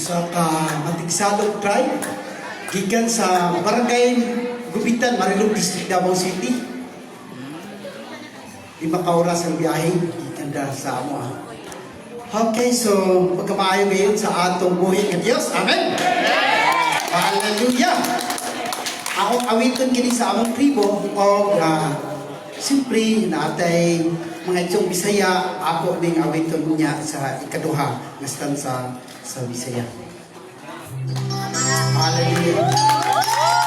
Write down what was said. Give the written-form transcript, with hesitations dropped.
usa ka matigsadong tribe gikan sa barangay Gubitan, Marilog District, Davao City. 5 ka oras ang biyahe gikan sa amo. Okay, so pagkamaayo ngayon sa atong buhay ng Diyos. Amen. Hallelujah. Akong awiton kini sa among tribo o siyempre natay mga itsong Bisaya, ako ding awiton niya sa ikaduha nga stanza sa Bisaya. Hallelujah.